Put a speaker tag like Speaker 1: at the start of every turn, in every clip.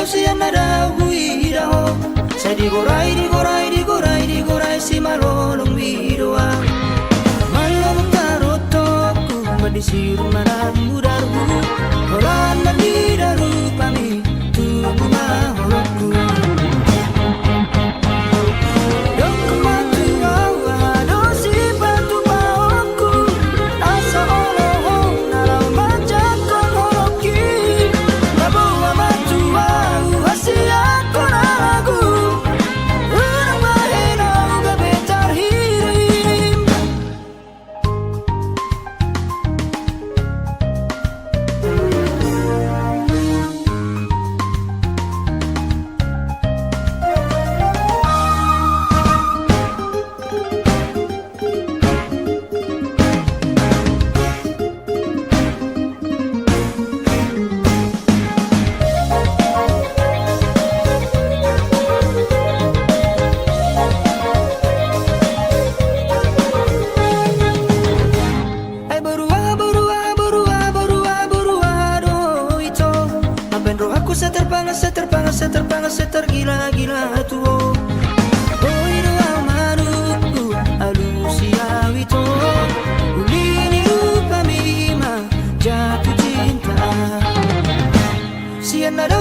Speaker 1: siyanara huiraho. Saya digorai si malolong bidoa. Malolong tarotoku madisiru manan mudaru. Horan mandidaru pami tubuh maholokku. Tergila-gila tuo. Oh idoa manuku alusia wito. Ulini lupa mima jatuh cinta. Siyanara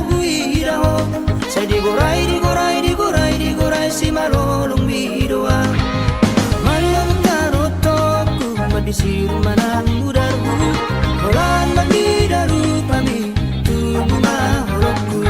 Speaker 1: huiraho. Saya digorai si malolong bidoa. Malam tarotoku madisiru manan mudaru. Horan mandidaru pami tubuh maholokku.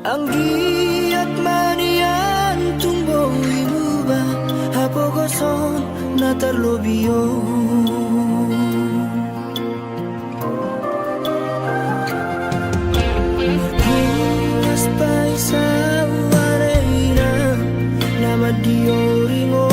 Speaker 1: Anggiat manian tumbo imuba hapogoson na tarlobio. Mas paisa wareina nama dioringo.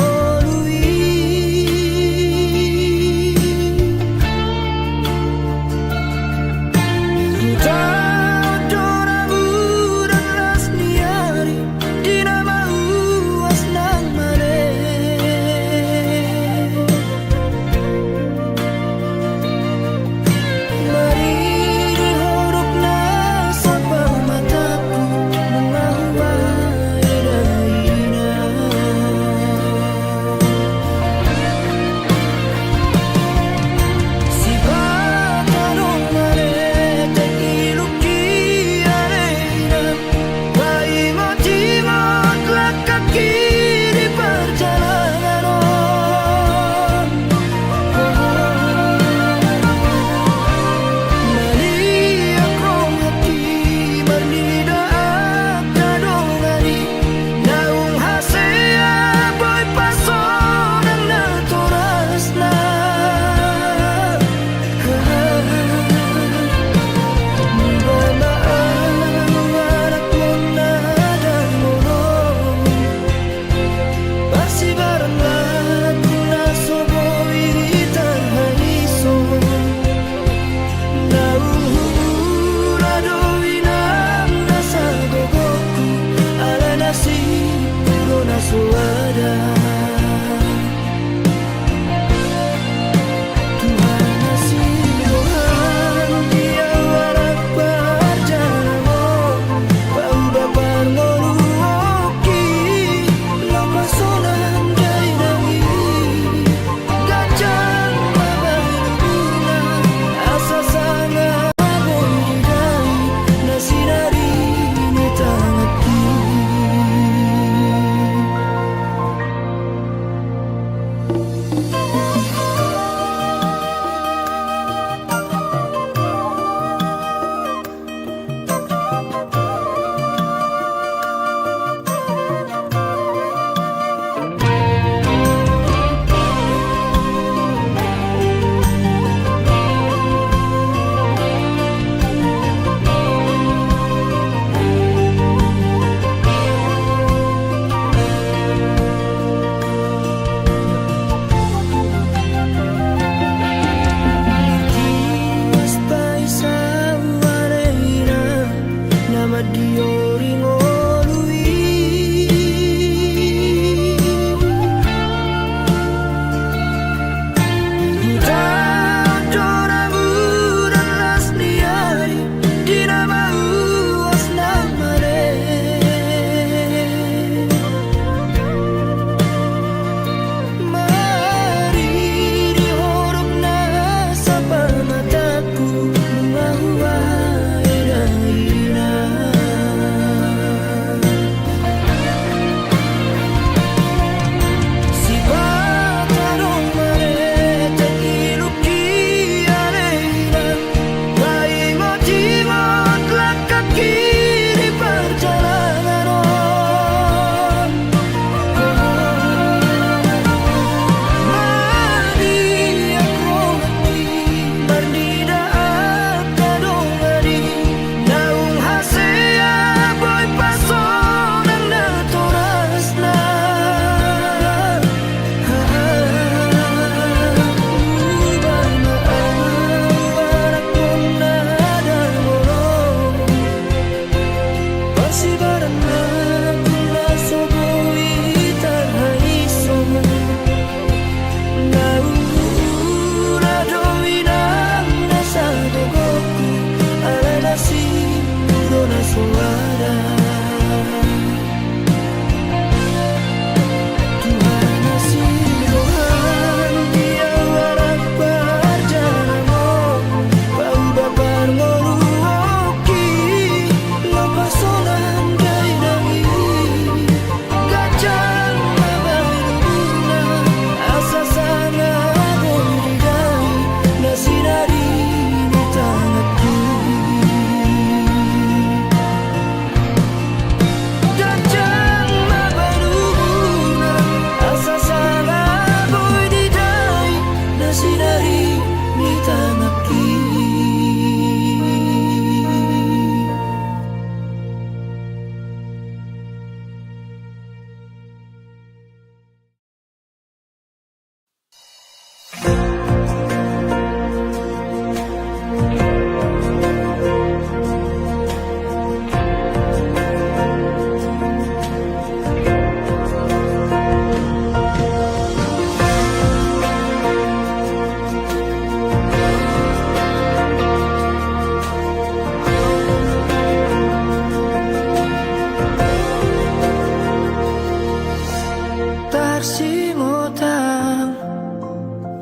Speaker 1: si motang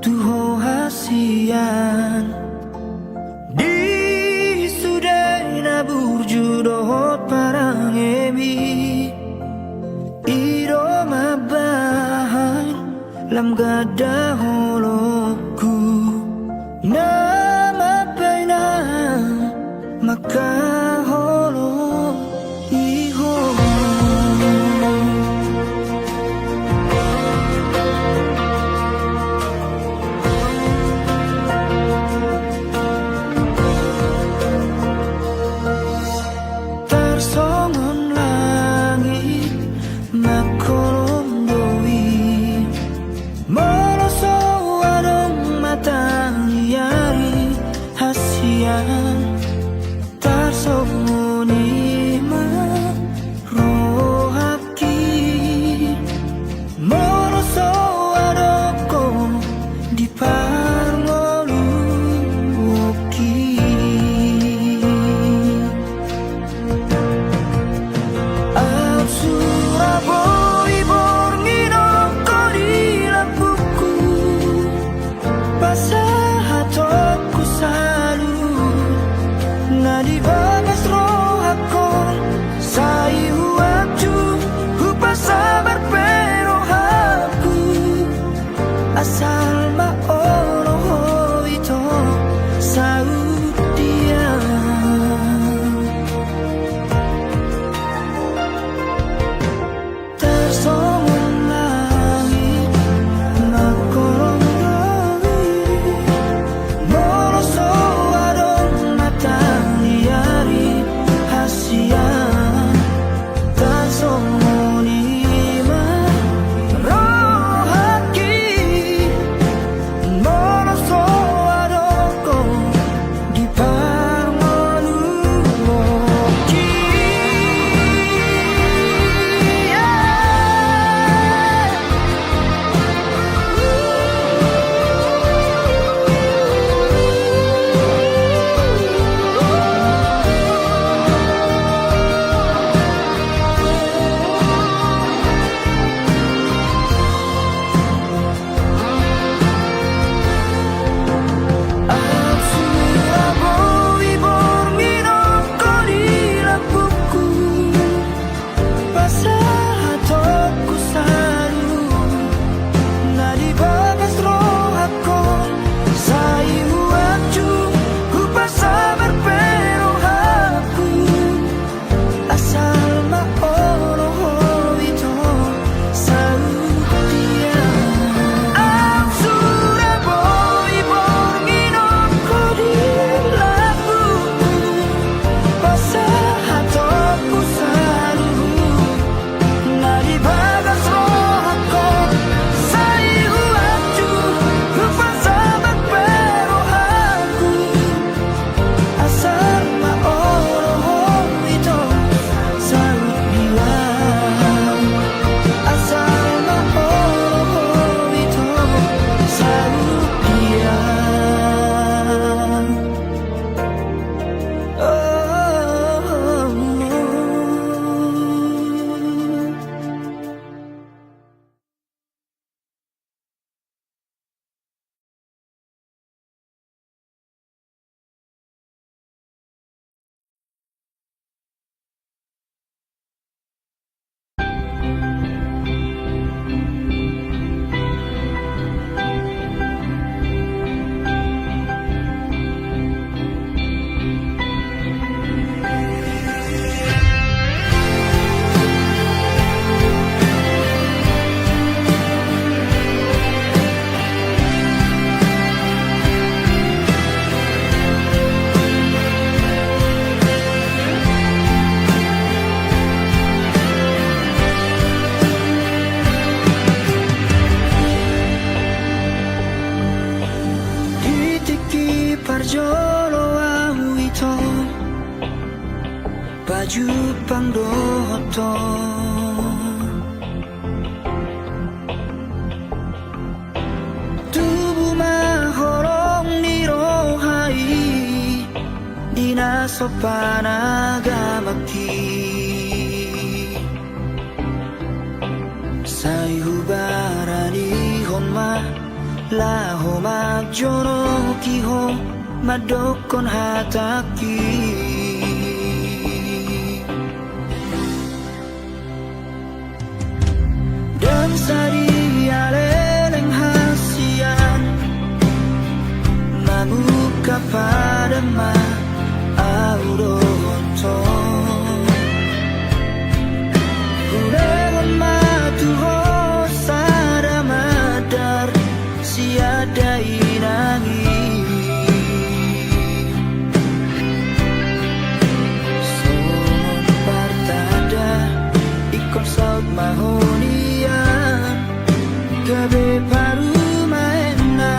Speaker 1: tuho hasian di sudai na burjudohot parang emi iro mabahan lam gada holoku na mapay na makaholo iho. Tarsongon langit makoromdoi moroso adong matang yari hasian tarsongoni marohaki moroso adoko di parngolu woki Al Suraboi borngino korilang buku pasahatokku salu na di bagas rohakon sai huaju hupa sabar pero haku asal maoro ito saudia tersongon langit makoromdoi moroso adong matang yari hasian tarsongoni marohaki moroso adoko di parngolu woki Al Suraboi borngino korilang buku pasahatokku salu na di bagas rohakon sai huaju hupa sabar pero haku asal maoro ito saudia Al Suraboi borngino korilang buku pasahatokku salu na di bagas rohakon sai huaju hupa sabar pero haku asal maoro ito saudia asal maoro ito saudia Ditiki parjolo au ito baju pangdoto tubuh mahorong nirohai dina sopanagamaki sai hubara Laho magjono kiho madokon hataki. Dan sari aleleng hasian mamuka pada ma auroto. Ulewan matuho sada madar siada inangi. Somon partada ikon saut mahonia gabe paru maena.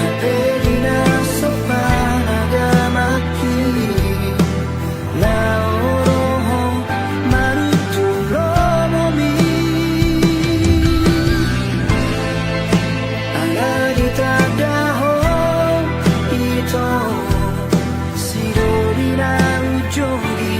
Speaker 1: Haperina sopan agamaki laoroho marutulo momi. Alari tadaho ito sidorina ujogi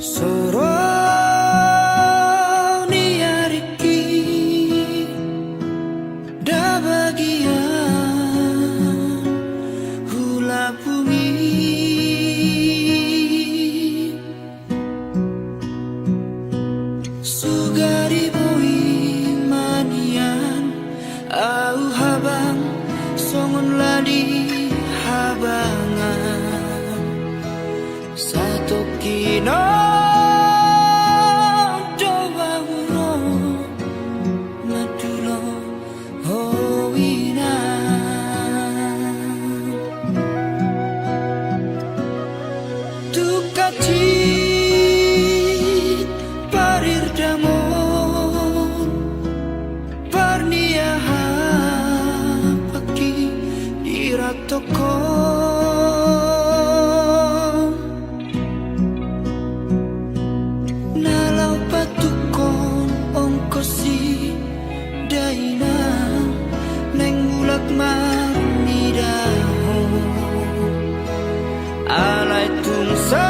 Speaker 1: Soroni ariki da bagian hula bumi sugari boi manian au habang songon ladi habangan satu kino coba uro madulo hoina tukaci parir damon parniaha paki iratoko nalau patukon ongkosi daina neng mulak marnidaho alai tungsa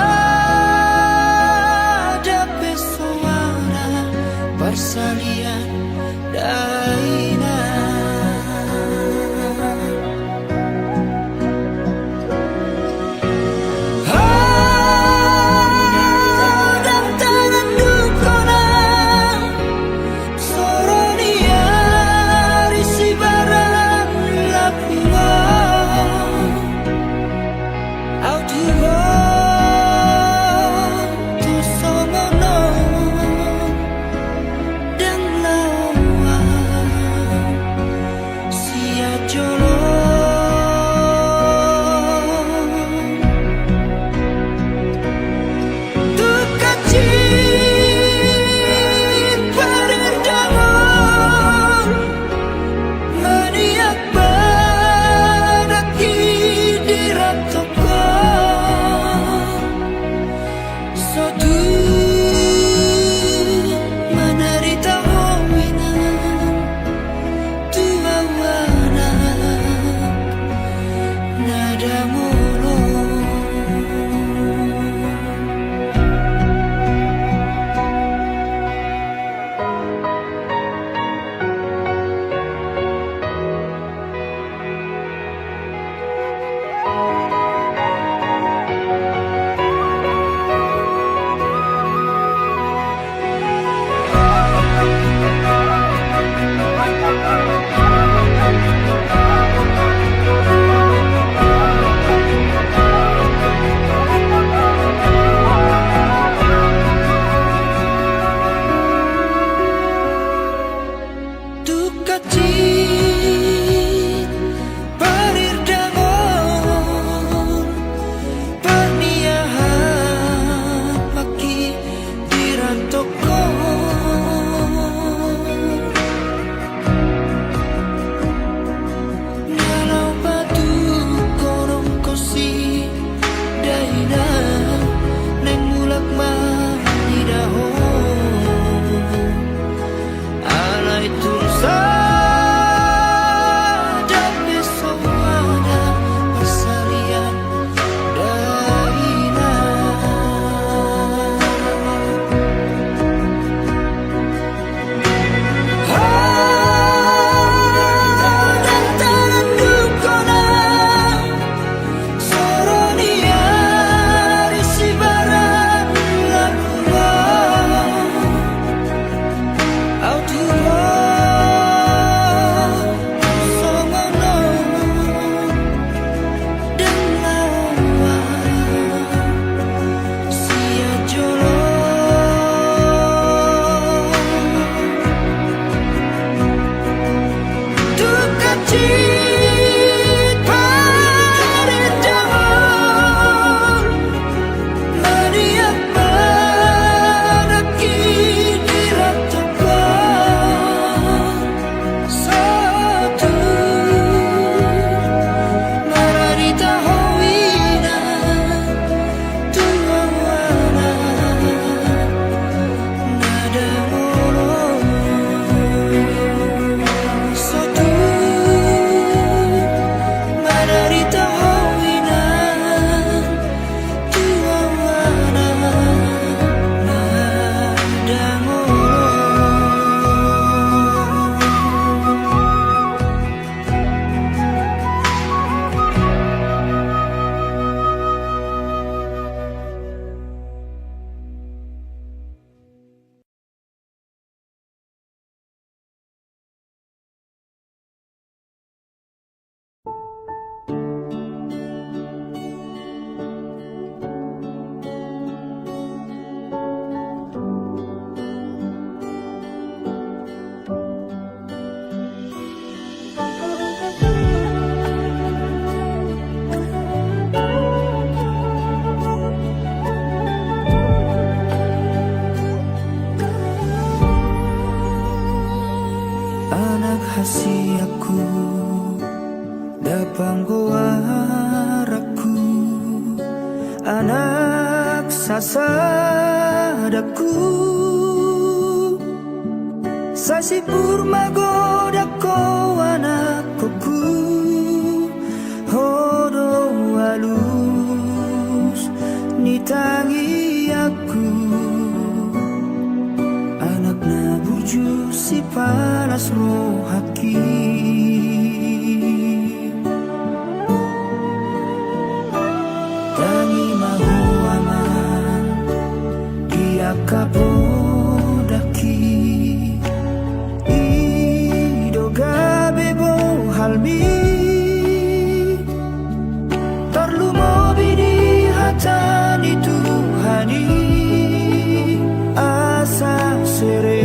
Speaker 1: panggoaraku anak sasadaku sasipur magodako anak koku hodo halus nitangi aku anak na burju si panas rohaki tangi mahu aman dia kapodaki idoga bebo halmi perlu mobidi hatani Tuhani asa sere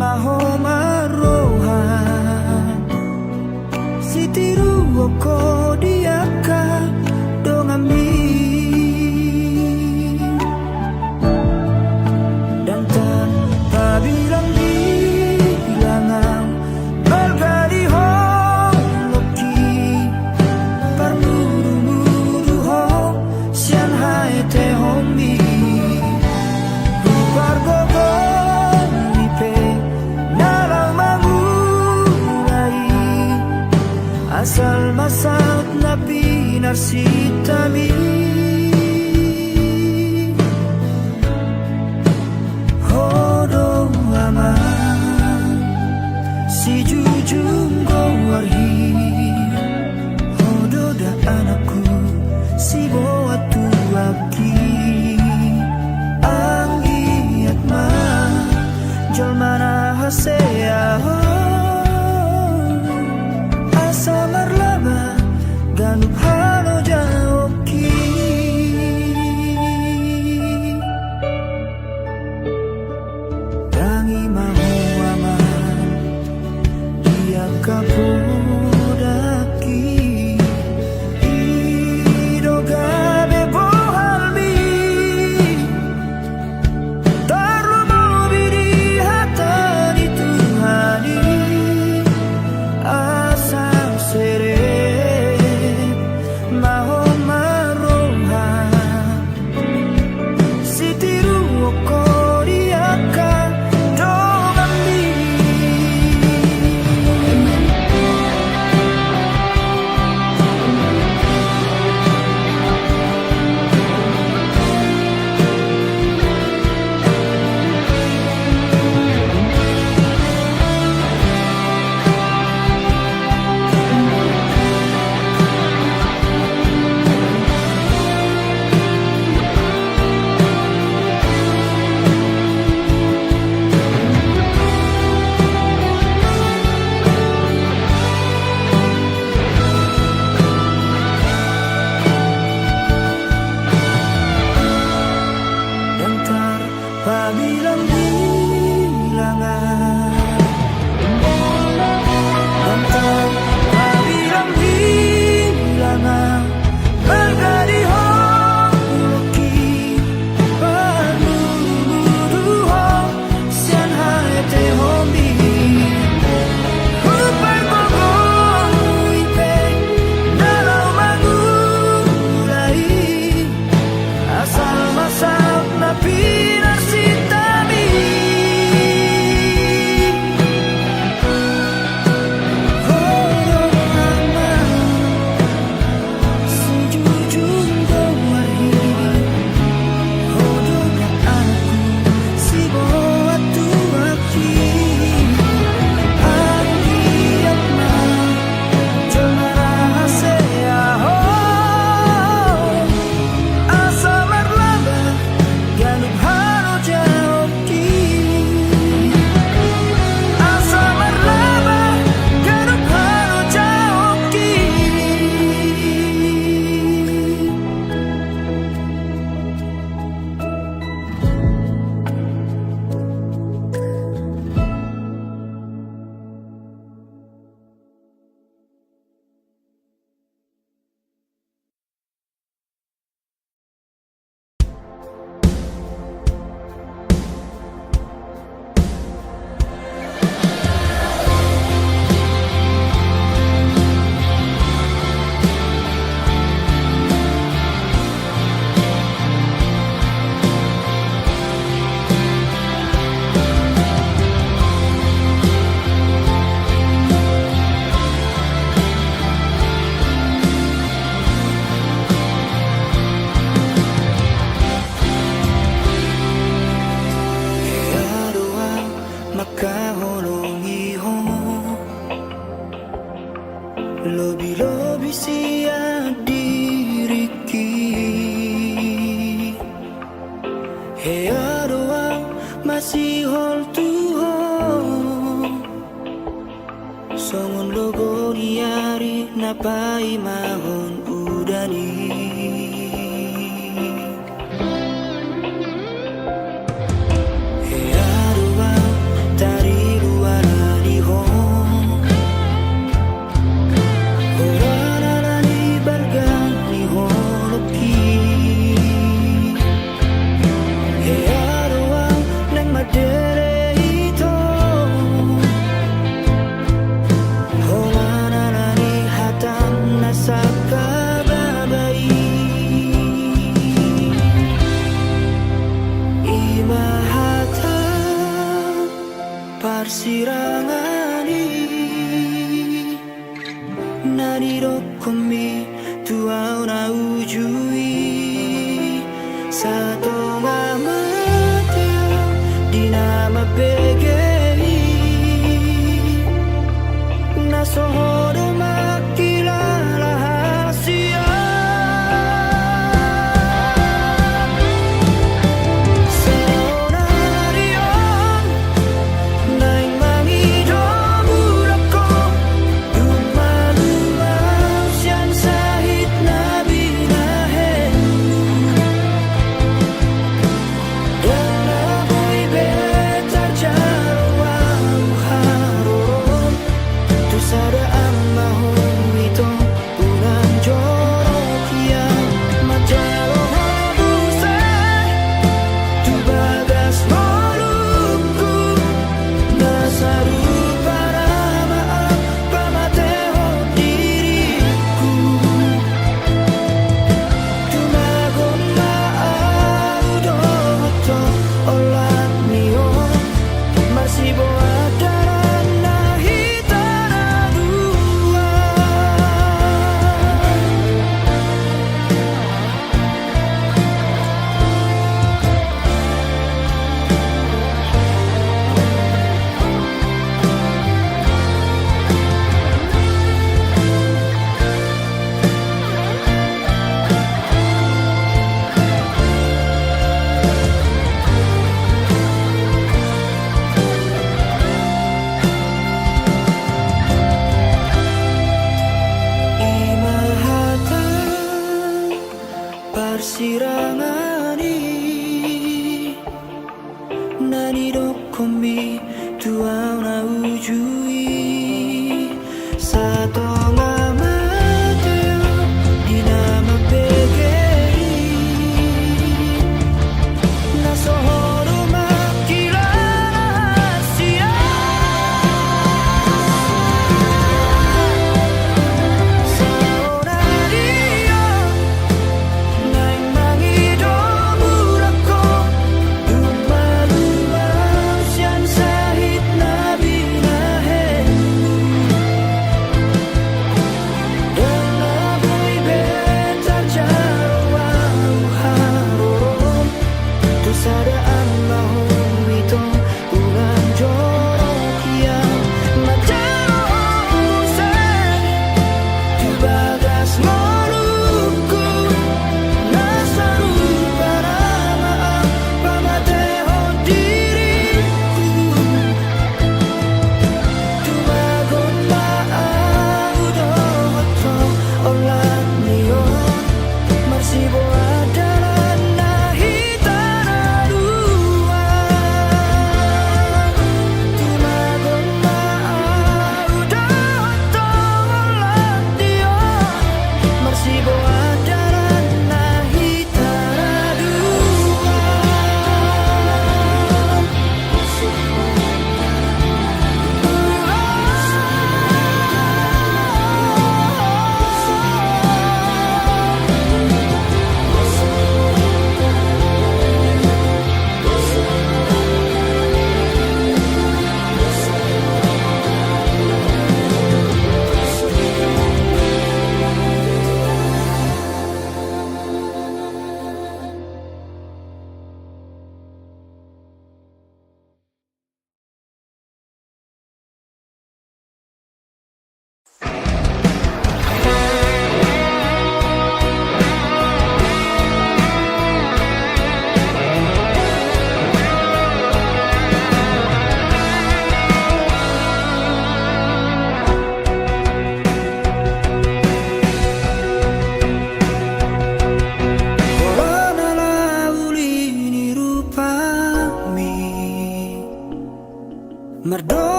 Speaker 1: mahomarohan sitiru oko diaka dongami dan tanpa bilang-bilangan bergali holoki parmuru-muru ho sian hai te homi rupar gogo lipe nalang mangulai asal masat na pinarsitami hodo aman si jujung gowarhi hodo da anakku si boa tuaki anggiat ma jolmana hasea asa marlaba ganup halo jaoki masihol tuho songon logo diari napai mahon udani Hearua tari luara di hong Horana ni bargang ni holoki Hearua nang madere ito Horana ni hatam nasaka babai Imahata parsirangani Narirokomi tuau na ujui Satonga mateo di nama pegei Nasohodo makilala hasia Saonarion naing mangido burako Dumalumaw siyan sahit na binahen Dan ako'y betar jaraw haron Tu sada ang mahong ito Unang jorok yang Majaro habusay Tu bagas molungku Nasaru para maaf Pamateho diriku Tumagon maaudo to olat niyo Marsibo adaran na hitara dua Imahata parsirangani Nanirokomi tuau na ujui Satonga mateo di nama pegei Nasohodo makilala hasia Saonario naing mangido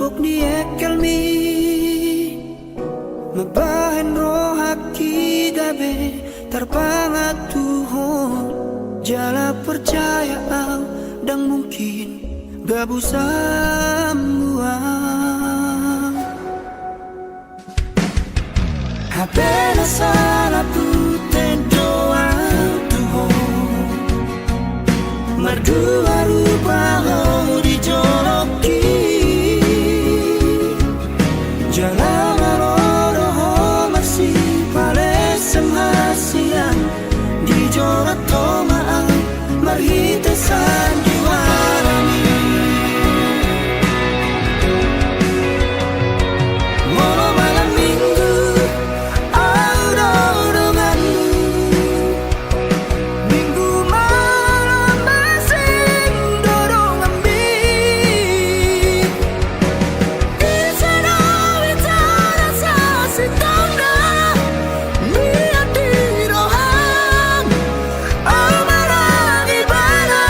Speaker 1: Bok ni ekelmi mabahen rohaki gabe terpangat Tuhan jala percaya au dan mungkin gabu sambuang Hapena salah tu doa Tuhan Merdua rubah di joloki Jalan roh masih palesem hasian di jorat tomaan marhitesan diwarami Walau malam minggu Minggu malam masih dorong ambil Kisah wicara sasi tanda niat di roham amarah ibadah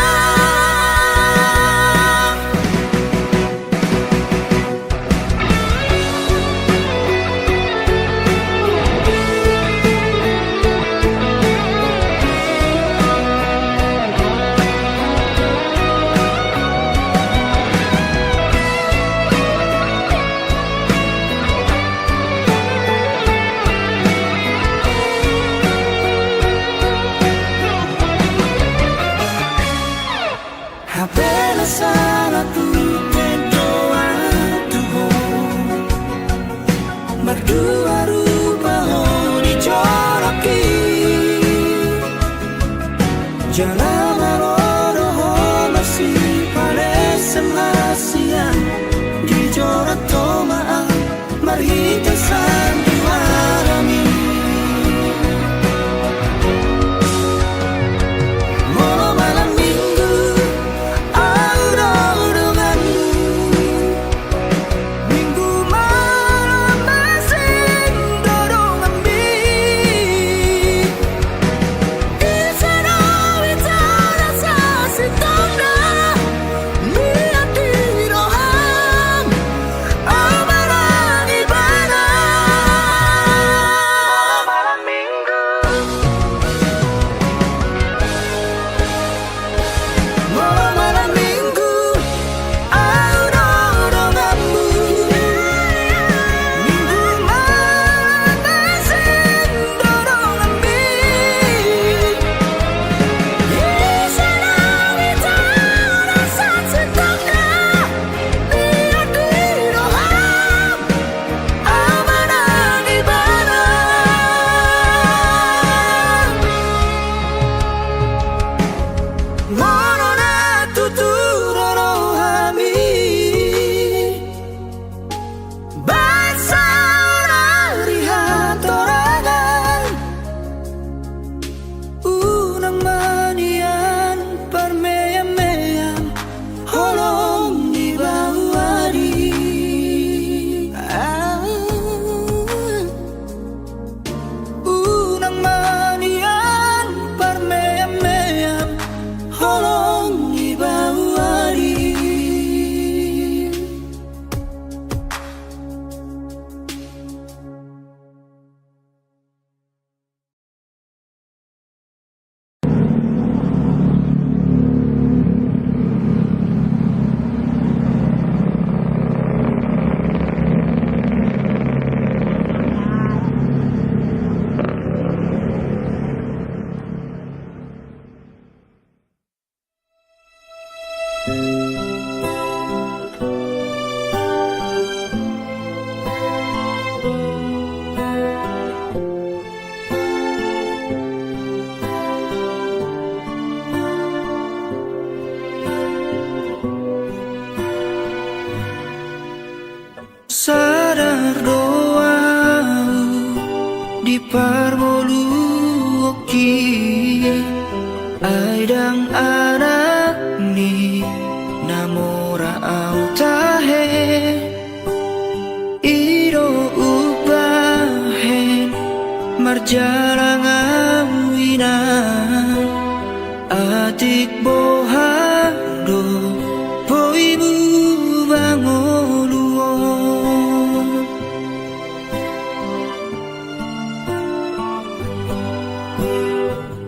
Speaker 1: Hapela salah tu doa Tuhan Merdua rubah di joroki Jalan roh masih palesem hasian di jorat tomaan marhitesan diwarami Walau malam minggu Minggu malam masih dorong ambil Kisah wicara sasi tanda niat di roham amarah ibadah Malam minggu Malam minggu Minggu malam masih dorong ambil Kisah wicara sasi tanda niat di roham amanah ibadah Monona tuturo rohami Basa rihat toragan Unang manian parmeyam-meyam Holong di bawari Unang manian parmeyam-meyam Holong di bawari Sadar doa di parmoluoki Aidang anak ni namora au tahe Ido ubahen marjalang awina Atik bohado po ibu bangoluo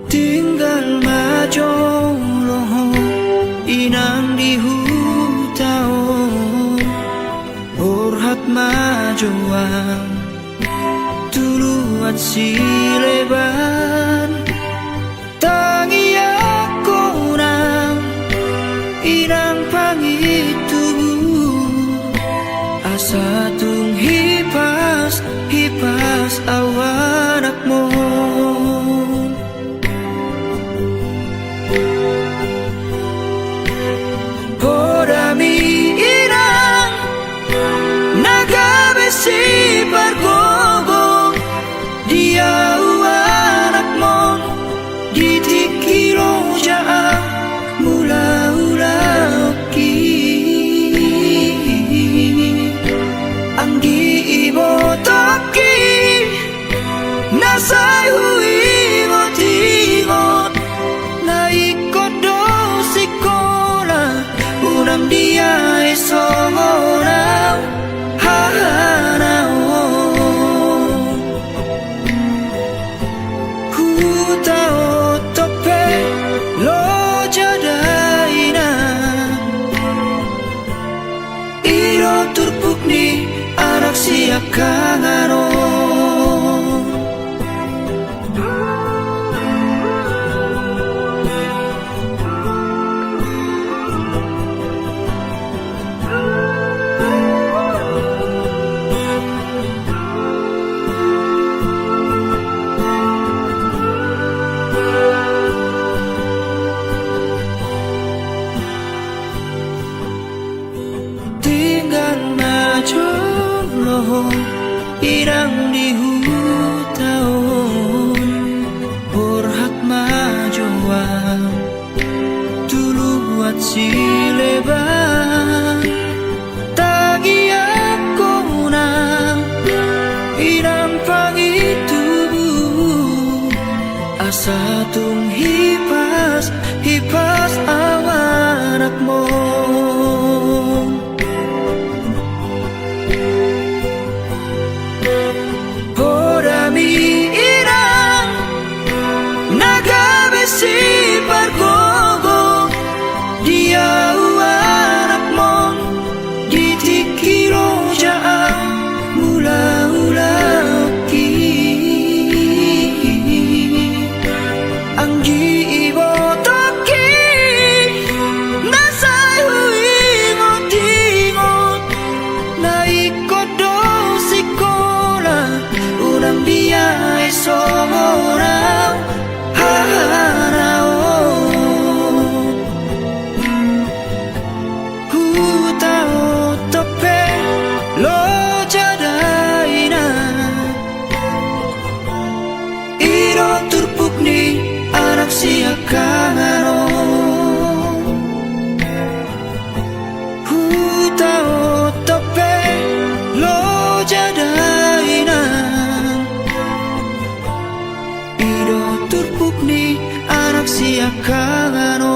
Speaker 1: tinggal majo loho inang di hutao orhat majoang tuluat sileban tangi aku nang inang pangitu asa tung hipas awanakmu Podami irang nagabesi bargogo dia anakmu ditikiro jaa mula oki anggi ibo toki nasai hui motingot naikodo sikola unang dia esongorau hanao hutao tope lo jadaina iro turpuk ni anak siap kangano irang di hutaon orhat majoan tuluat sileban tagi aku nang irang pangitubuh asa tung hipas awanakmu Podami irang nagabesi bargogo dia anakmu ditikiro jaa mula oki anggi ibo toki nasai hui ngotingot naikodo sikola unang dia esongorau hanao hutao tope lo jadaina iro turpuk ni anak siap kangano hutao tope lo jadaina iro turpuk ni anak siap kangano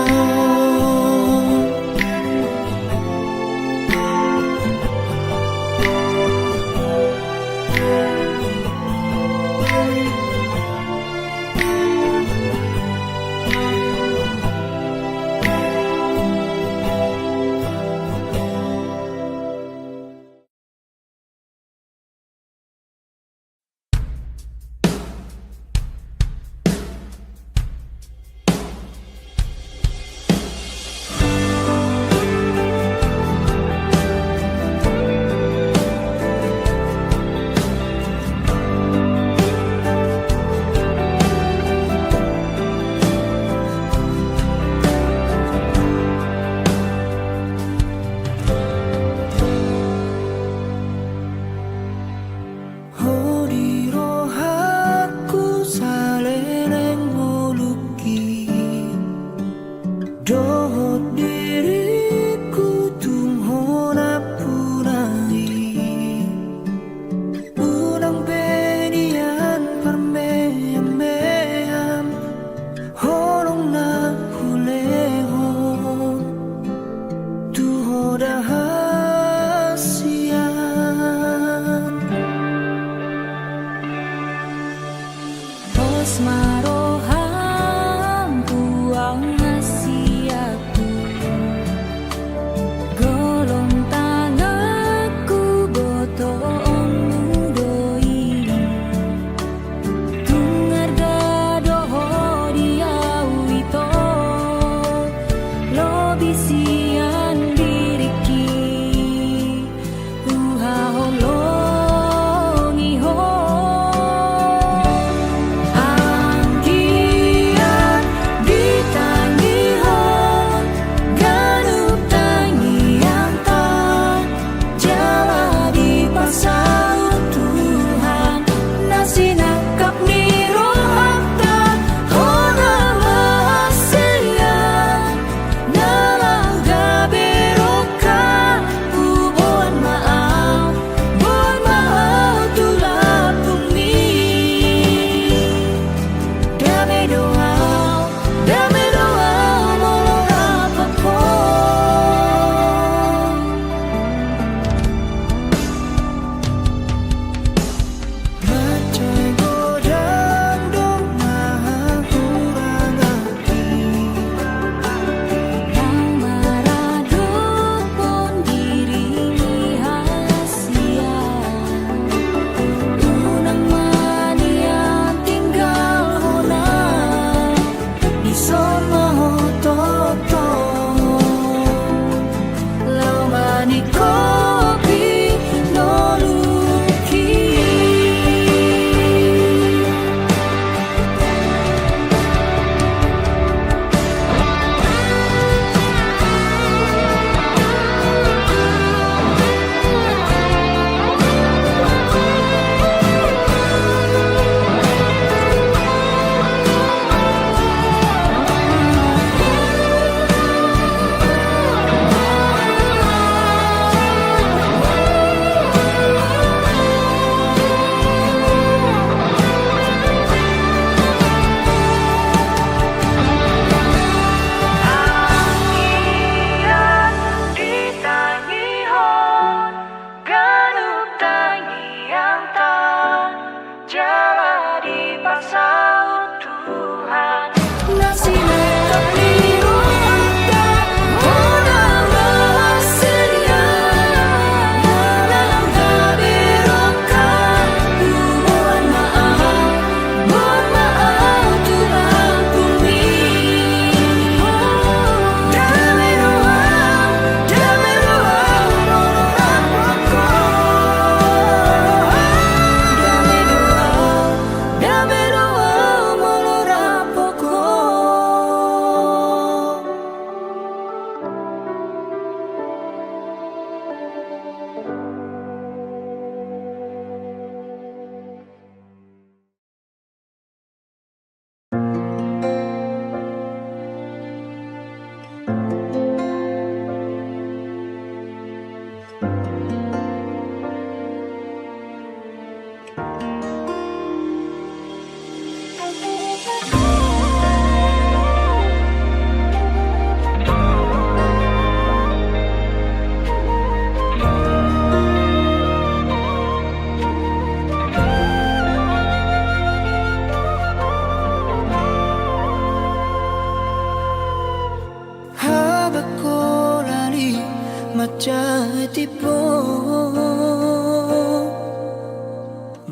Speaker 1: jai tipo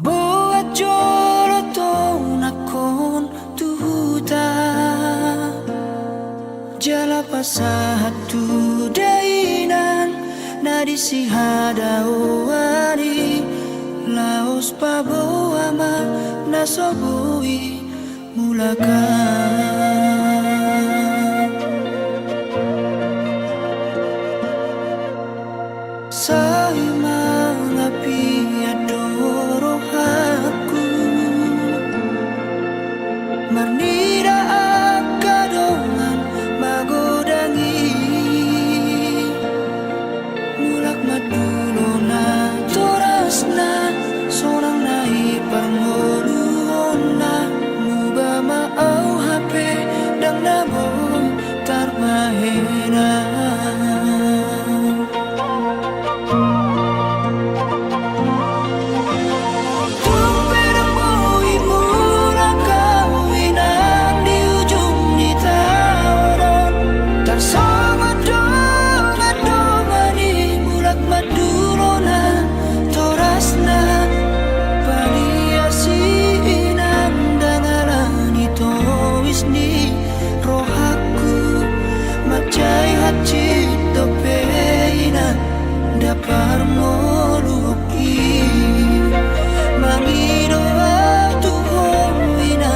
Speaker 1: boat jolo to nakon tuhuta jala pasahat tu dainan nadi si hadawari laos paboama nasobui mulakan sa mga piadoro aku marnida akadongan magodangi mulak madulo na toras na sorang naiparngoluon na muba maaw hape dang namo tarmahena Cito peina dapar moluki mamido tu hoina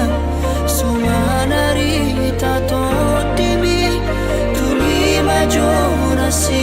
Speaker 1: sumanari tato timi tuli majona si